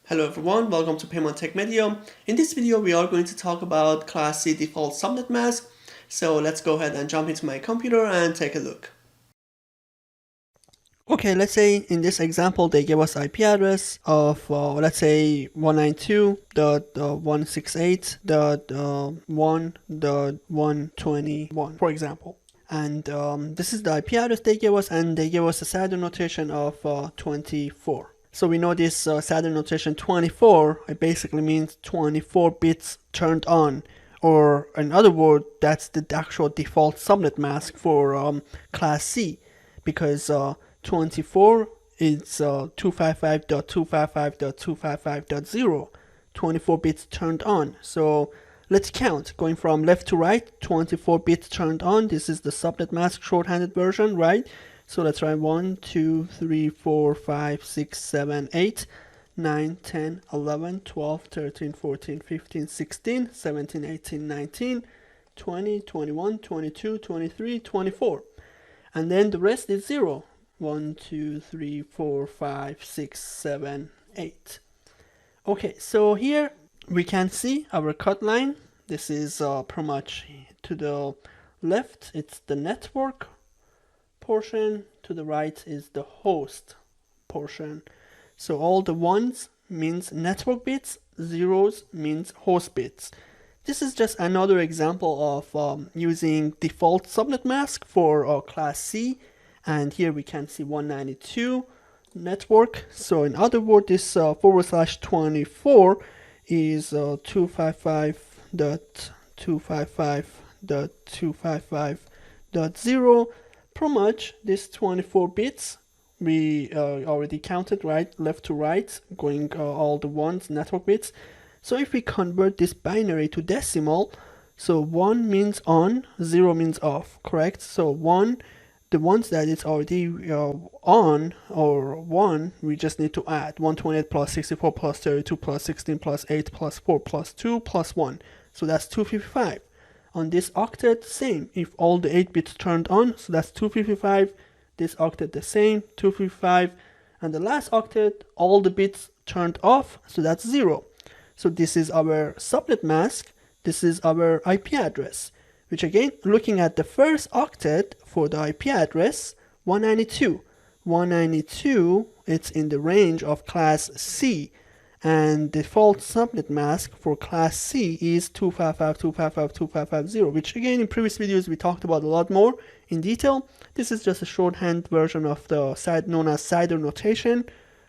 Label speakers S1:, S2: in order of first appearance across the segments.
S1: Hello everyone, welcome to Payment Tech Media. In this video, we are going to talk about Class C default subnet mask. So let's go ahead and jump into my computer and take a look. Okay, let's say in this example, they give us IP address of, let's say 192.168.1.121, for example. And this is the IP address they gave us, and they gave us a Saturn notation of 24. So we know this Saturn notation 24, it basically means 24 bits turned on, or in other words, that's the actual default subnet mask for Class C, because 24 is 255.255.255.0, 24 bits turned on. So let's count, going from left to right, 24 bits turned on. This is the subnet mask shorthanded version, right? So let's write 1, 2, 3, 4, 5, 6, 7, 8, 9, 10, 11, 12, 13, 14, 15, 16, 17, 18, 19, 20, 21, 22, 23, 24. And then the rest is 0. 1, 2, 3, 4, 5, 6, 7, 8. Okay, so here we can see our cut line. This is pretty much to the left, it's the network portion, to the right is the host portion. So all the ones means network bits, zeros means host bits. This is just another example of using default subnet mask for Class C, and here we can see 192 network. So in other words, this /24 is 255.255.255.0. Pretty much this 24 bits we already counted, right, left to right, going all the ones, network bits. So if we convert this binary to decimal, so 1 means on, 0 means off, correct? So 1, the ones that it's already on, or 1, we just need to add 128 plus 64 plus 32 plus 16 plus 8 plus 4 plus 2 plus 1. So that's 255. On this octet, same. If all the 8 bits turned on, so that's 255. This octet the same, 255. And the last octet, all the bits turned off, so that's 0. So this is our subnet mask. This is our IP address, which again, looking at the first octet for the IP address, 192. 192, it's in the range of Class C. And default subnet mask for Class C is 255.255.255.0, which again in previous videos we talked about a lot more in detail. This is just a shorthand version of the side known as Saturn notation,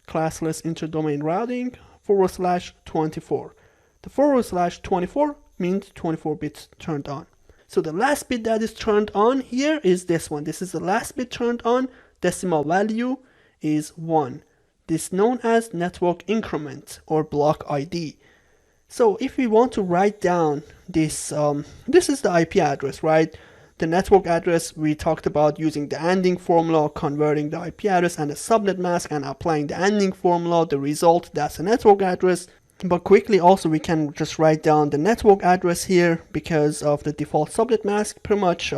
S1: classless interdomain routing, /24. The /24 means 24 bits turned on. So the last bit that is turned on here is this one. This is the last bit turned on. Decimal value is 1. This is known as network increment or block ID. So if we want to write down this, this is the IP address, right? The network address we talked about using the ANDing formula, converting the IP address and the subnet mask and applying the ANDing formula. The result, that's a network address. But quickly also we can just write down the network address here because of the default subnet mask. Pretty much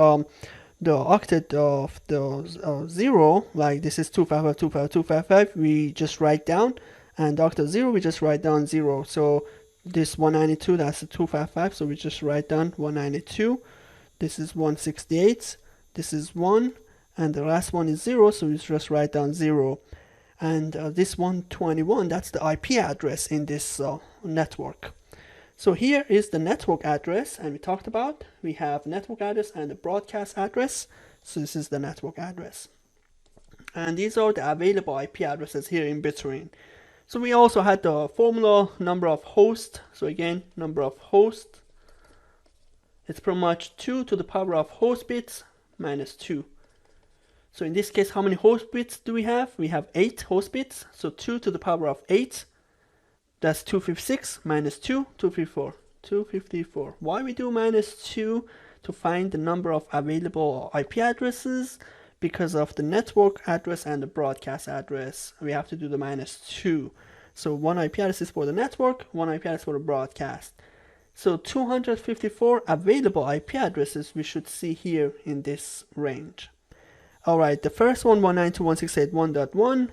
S1: the octet of the 0, like this is 255.255.255, we just write down, and the octet 0 we just write down 0. So this 192, that's a 255, so we just write down 192. This is 168, this is 1, and the last one is 0, so we just write down 0. And this 121, that's the IP address in this network. So here is the network address, and we talked about, we have network address and the broadcast address. So this is the network address. And these are the available IP addresses here in between. So we also had the formula, number of hosts. So again, number of hosts, it's pretty much 2 to the power of host bits minus 2. So in this case, how many host bits do we have? We have 8 host bits. So 2 to the power of 8. That's 256 minus 2, 254. 254. Why we do minus 2? To find the number of available IP addresses. Because of the network address and the broadcast address, we have to do the minus 2. So one IP address is for the network, one IP address for the broadcast. So 254 available IP addresses we should see here in this range. Alright, the first one, 192.168.1.1,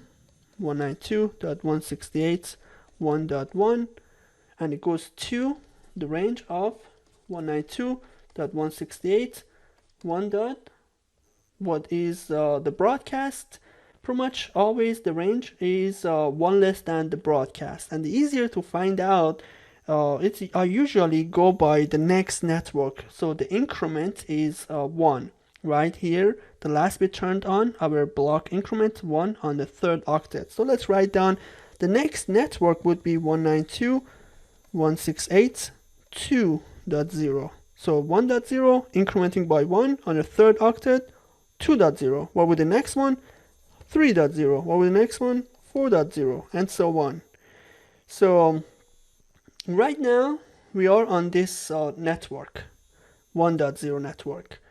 S1: 192.168.1.1. 1.1, and it goes to the range of 192.168.1. What is the broadcast? Pretty much always the range is 1 less than the broadcast, and the easier to find out, I usually go by the next network. So the increment is 1 right here. The last bit turned on, our block increment 1 on the third octet. So let's write down the next network would be 192.168.2.0. So 1.0 incrementing by 1 on the third octet, 2.0. What would the next one? 3.0. What would the next one? 4.0, and so on. So right now we are on this network, 1.0 network.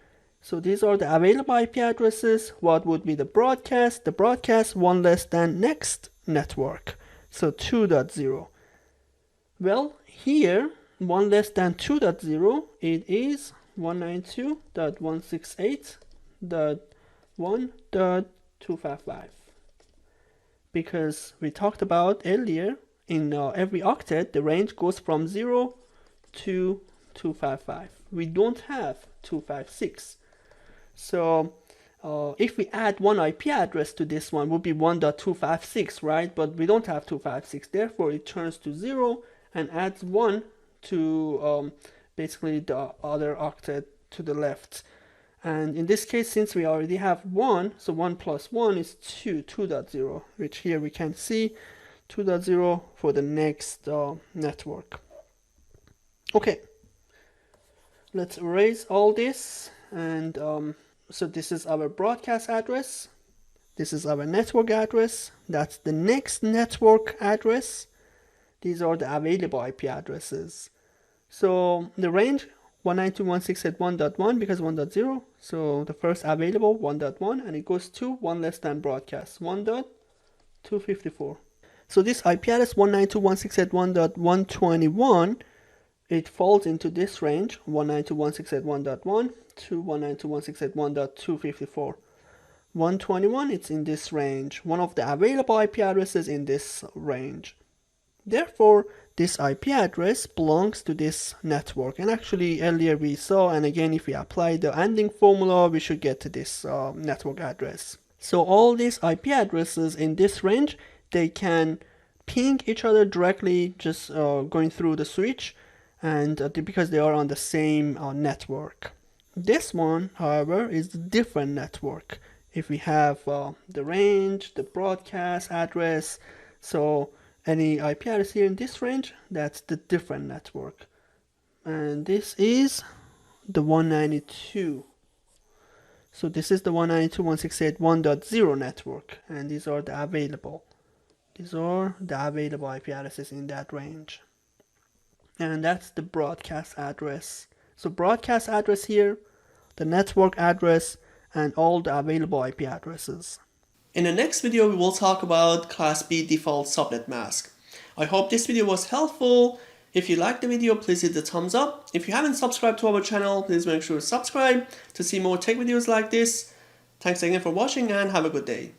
S1: So these are the available IP addresses. What would be the broadcast? The broadcast 1 less than next network, so 2.0. Well, here 1 less than 2.0, it is 192.168.1.255, because we talked about earlier in every octet the range goes from 0 to 255. We don't have 256. So if we add one IP address to this one, would be 1.256, right? But we don't have 256, therefore it turns to 0 and adds 1 to basically the other octet to the left. And in this case, since we already have 1, so 1 plus 1 is 2, 2.0, which here we can see 2.0 for the next network. Okay, let's erase all this. And so this is our broadcast address. This is our network address. That's the next network address. These are the available IP addresses. So the range 192.168.1.1 because 1.0. So the first available 1.1, and it goes to 1 less than broadcast 1.254. So this IP address 192.168.1.121, it falls into this range 192.168.1.1 to 192.168.1.254. 121, it's in this range, one of the available IP addresses in this range. Therefore, this IP address belongs to this network. And actually earlier we saw, and again if we apply the ANDing formula, we should get to this network address. So all these IP addresses in this range, they can ping each other directly, just going through the switch, and because they are on the same network. This one, however, is a different network. If we have the range, the broadcast address, so any IP address here in this range, that's the different network. And this is the 192. So this is the 192.168.1.0 network, and these are the available. These are the available IP addresses in that range. And that's the broadcast address. So broadcast address here, the network address, and all the available IP addresses. In the next video, we will talk about Class B default subnet mask. I hope this video was helpful. If you liked the video, please hit the thumbs up. If you haven't subscribed to our channel, please make sure to subscribe to see more tech videos like this. Thanks again for watching and have a good day.